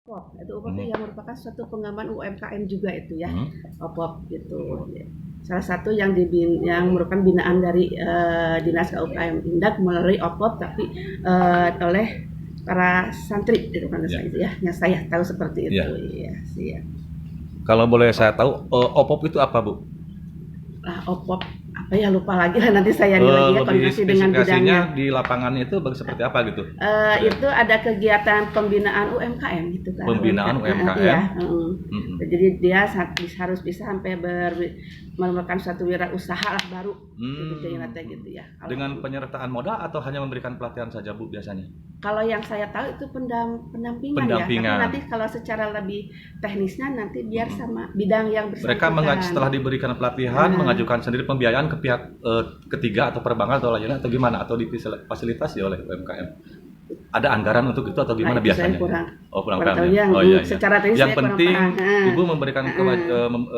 OPOP, itu OPOP yang merupakan suatu pengembangan UMKM juga itu ya, OPOP gitu. Salah satu yang yang merupakan binaan dari Dinas UMKM Indak melalui OPOP, tapi oleh para santri gitu kan itu ya, yang saya tahu seperti itu. Iya, sih ya. Kalau boleh saya tahu, OPOP itu apa, Bu? OPOP apa ya, lupa lagi lah, nanti saya lagi ya koordinasi dengan bidangnya. Di lapangan itu seperti apa gitu? Itu ada kegiatan pembinaan UMKM gitu kan. Pembinaan UMKM. Iya. Jadi dia harus bisa sampai merupakan suatu wirausaha lah baru gitu ya. Dengan penyertaan modal atau hanya memberikan pelatihan saja, Bu, biasanya? Kalau yang saya tahu itu pendampingan ya. Tapi nanti kalau secara lebih teknisnya nanti biar sama bidang yang bersangkutan. Mereka setelah diberikan pelatihan mengajukan sendiri pembiayaan ke pihak ketiga atau perbankan atau lainnya atau gimana, atau difasilitasi oleh UMKM? Ada anggaran untuk itu atau gimana biasanya? Kurang tahu ya. Secara teknis yang penting Ibu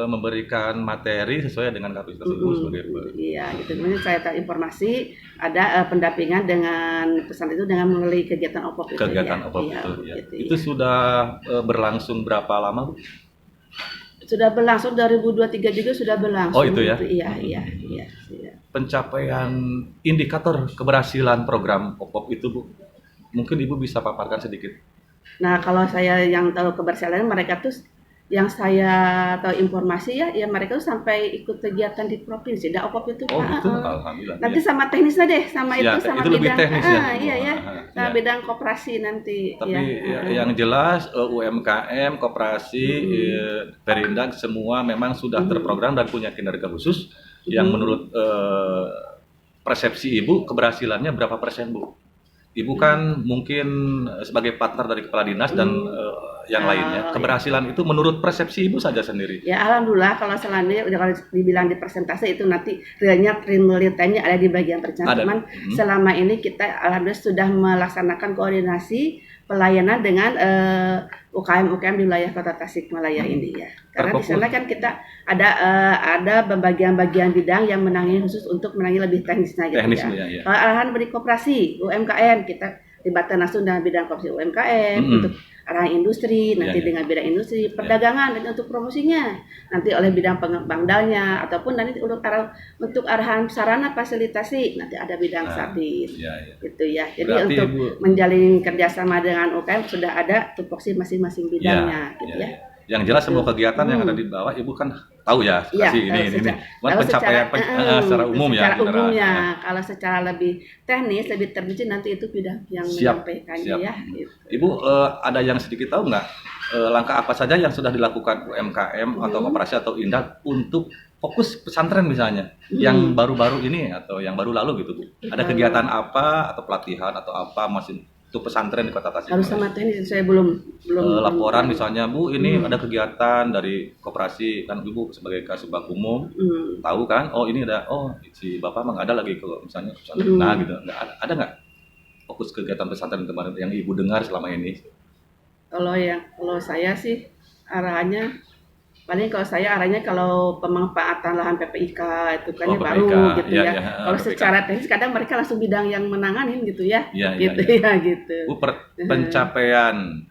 memberikan materi sesuai dengan kapasitas Ibu sebagai Iya, gitu. Kemudian saya tahu informasi ada pendampingan dengan pesan itu dengan melalui kegiatan OPOP itu. Kegiatan OPOP itu. Itu sudah berlangsung berapa lama, Bu? Sudah berlangsung 2023 juga sudah berlangsung. Oh, itu ya? Iya. Pencapaian indikator keberhasilan program OPOP itu, Bu, mungkin Ibu bisa paparkan sedikit. Nah, kalau saya yang tahu keberhasilan mereka tuh, yang saya tahu informasi ya mereka tuh sampai ikut kegiatan di provinsi. OPOP itu. Oh, gitu. Alhamdulillah. Nanti sama teknisnya deh, sama itu sama itu bidang. Lebih teknis ya. Iya. Sama bidang koperasi nanti. Tapi yang jelas UMKM, koperasi, Perindak semua memang sudah terprogram dan punya kinerja khusus yang menurut persepsi Ibu keberhasilannya berapa persen, Bu? Ibu kan mungkin sebagai partner dari kepala dinas dan yang lainnya, keberhasilan itu menurut persepsi Ibu saja sendiri. Ya alhamdulillah, kalau selanjutnya udah kalau dibilang di persentase itu nanti realnya time-nya ada di bagian percantuman. Selama ini kita alhamdulillah sudah melaksanakan koordinasi pelayanan dengan UKM-UKM di wilayah Kota Tasikmalaya ini ya. Karena di sana kan kita ada bagian-bagian bidang yang menangani khusus untuk menangani lebih teknisnya gitu ya. Kalau arahan beri koperasi UMKM kita libatkan langsung dengan bidang koperasi UMKM untuk arahan industri, nanti dengan bidang industri, perdagangan dan untuk promosinya nanti oleh bidang pengembangdalnya ataupun nanti untuk arahan sarana fasilitasi nanti ada bidang sabit gitu ya. Jadi berarti untuk menjalin kerjasama dengan UKM sudah ada tupoksi masing-masing bidangnya gitu ya. Yang jelas semua kegiatan yang ada di bawah Ibu kan tahu ya, ini. Pencapaian secara umum ya. Secara umumnya, kalau secara lebih teknis, lebih terperinci nanti itu bidang yang menyampaikannya ya. Gitu. Ibu ada yang sedikit tahu nggak langkah apa saja yang sudah dilakukan UMKM atau koperasi atau Indak untuk fokus pesantren misalnya yang baru-baru ini atau yang baru lalu gitu, Bu? Ada kegiatan apa atau pelatihan atau apa masih untuk pesantren di Kota Tasikmalaya? Harus sama teknis, saya belum laporan misalnya, Bu, ini ada kegiatan dari koperasi kan Ibu sebagai kasubag umum tahu kan, ini ada, si Bapak emang ada lagi kalau misalnya pesantren, gitu, ada nggak fokus kegiatan pesantren kemarin yang Ibu dengar selama ini? Kalau saya sih arahannya paling kalau pemanfaatan lahan PPIK itu kan baru gitu ya. Kalau secara teknis kadang mereka langsung bidang yang menanganin gitu ya. Gitu. Bu, pencapaian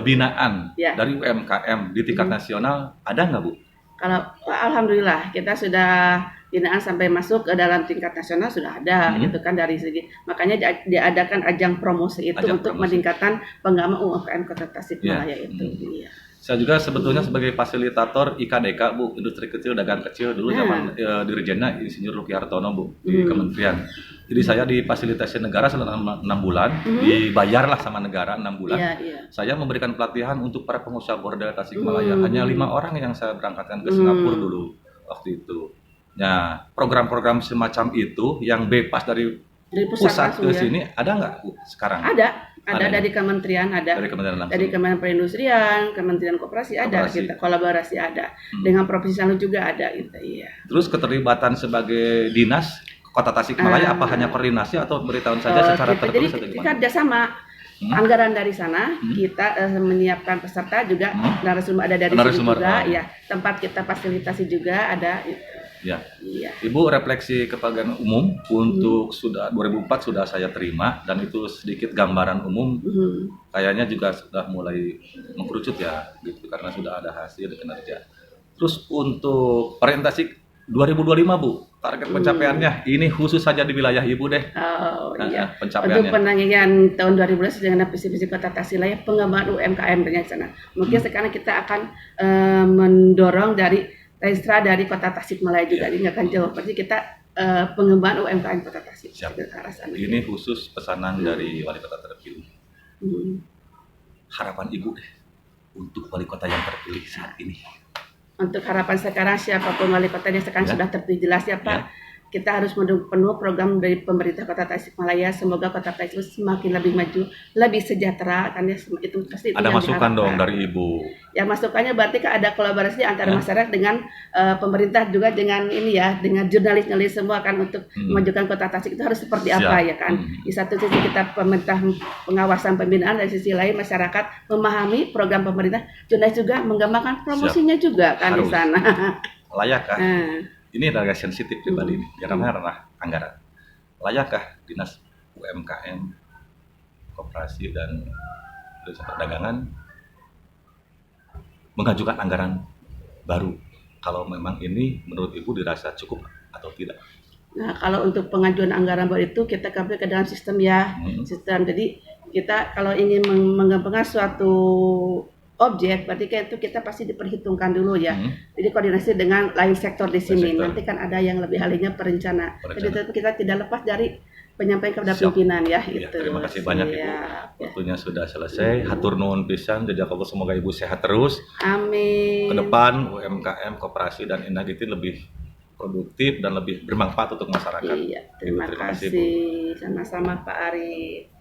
binaan dari UMKM di tingkat nasional ada nggak, Bu? Kalau alhamdulillah kita sudah binaan sampai masuk ke dalam tingkat nasional sudah ada gitu kan dari segi, makanya diadakan ajang promosi itu untuk meningkatkan pengembangan UMKM Kota Tasikmalaya itu. Iya. Saya juga sebetulnya sebagai fasilitator IKDK, Bu, industri kecil, dagang kecil dulu zaman Dirjennya Insinyur Luki Hartono, Bu, di Kementerian. Jadi saya difasilitasi negara selama 6 bulan, dibayarlah sama negara 6 bulan. Saya memberikan pelatihan untuk para pengusaha border Tasikmalaya. Hanya 5 orang yang saya berangkatkan ke Singapura dulu waktu itu. Nah, program-program semacam itu yang bebas dari pusat ke sini ada nggak, Bu, sekarang? Ada dari kementerian, dari Kementerian Perindustrian, Kementerian Koperasi ada, kita kolaborasi ada, dengan provinsi lalu juga ada gitu. Iya. Terus keterlibatan sebagai dinas Kota Tasikmalaya apa hanya koordinasi atau beritahuan saja secara tertulis atau gimana? Kita kerjasama. Anggaran dari sana kita menyiapkan peserta juga, narasumber ada dari sini juga, ya tempat kita fasilitasi juga ada. Ya. Iya. Ibu, refleksi kebagian umum untuk sudah 2004 sudah saya terima, dan itu sedikit gambaran umum. Kayaknya juga sudah mulai mengkerucut ya, gitu, karena sudah ada hasil kinerja. Terus untuk orientasi 2025 Bu, target pencapaiannya ini khusus saja di wilayah Ibu deh. Oh iya. Pencapaiannya. Untuk penanganan tahun 2012 dengan visi-visi Kota Tasikmalaya, pengembangan UMKM ternyata sana. Mungkin sekarang kita akan mendorong dari Restra dari Kota Tasikmalaya juga, ini akan jauh. Pasti kita pengembangan UMKM Kota Tasik. Siap. Ke arah sana. Ini khusus pesanan dari wali kota terpilih. Harapan Ibu deh untuk wali kota yang terpilih saat ini. Untuk harapan sekarang, siapapun wali kotanya sekarang sudah terpilih, jelas ya Pak. Kita harus mendukung penuh program dari pemerintah Kota Tasikmalaya. Semoga Kota Tasik semakin lebih maju, lebih sejahtera. Kan ya, itu pasti ada masukan dong dari Ibu. Ya, masukannya berarti ada kolaborasi antara masyarakat dengan pemerintah, juga dengan ini ya, dengan jurnalis semua kan, untuk memajukan Kota Tasik itu harus seperti apa ya kan. Di satu sisi kita pemerintah pengawasan pembinaan, dari sisi lain masyarakat memahami program pemerintah, jurnalis juga menggambarkan promosinya juga kan harus. Di sana. Layakkah? Ini adalah sensitif pribadi ini, karena ranah anggaran. Layakkah Dinas UMKM, Koperasi dan Perdagangan mengajukan anggaran baru, kalau memang ini menurut Ibu dirasa cukup atau tidak? Nah, kalau untuk pengajuan anggaran baru itu kita kembali ke dalam sistem ya, sistem. Jadi kita kalau ingin mengembangkan suatu objek, berarti kan itu kita pasti diperhitungkan dulu ya. Jadi koordinasi dengan lain sektor di sini. Nanti kan ada yang lebih ahlinya perencana. Jadi kita tidak lepas dari penyampaian kepada pimpinan ya. Ya, itu. terima kasih banyak Ibu. Waktunya sudah selesai. Hatur nuhun pisan. Jadi aku semoga Ibu sehat terus. Amin. Ke depan UMKM, koperasi dan Indah Giti lebih produktif dan lebih bermanfaat untuk masyarakat. Iya, terima kasih. Sama-sama Pak Ari.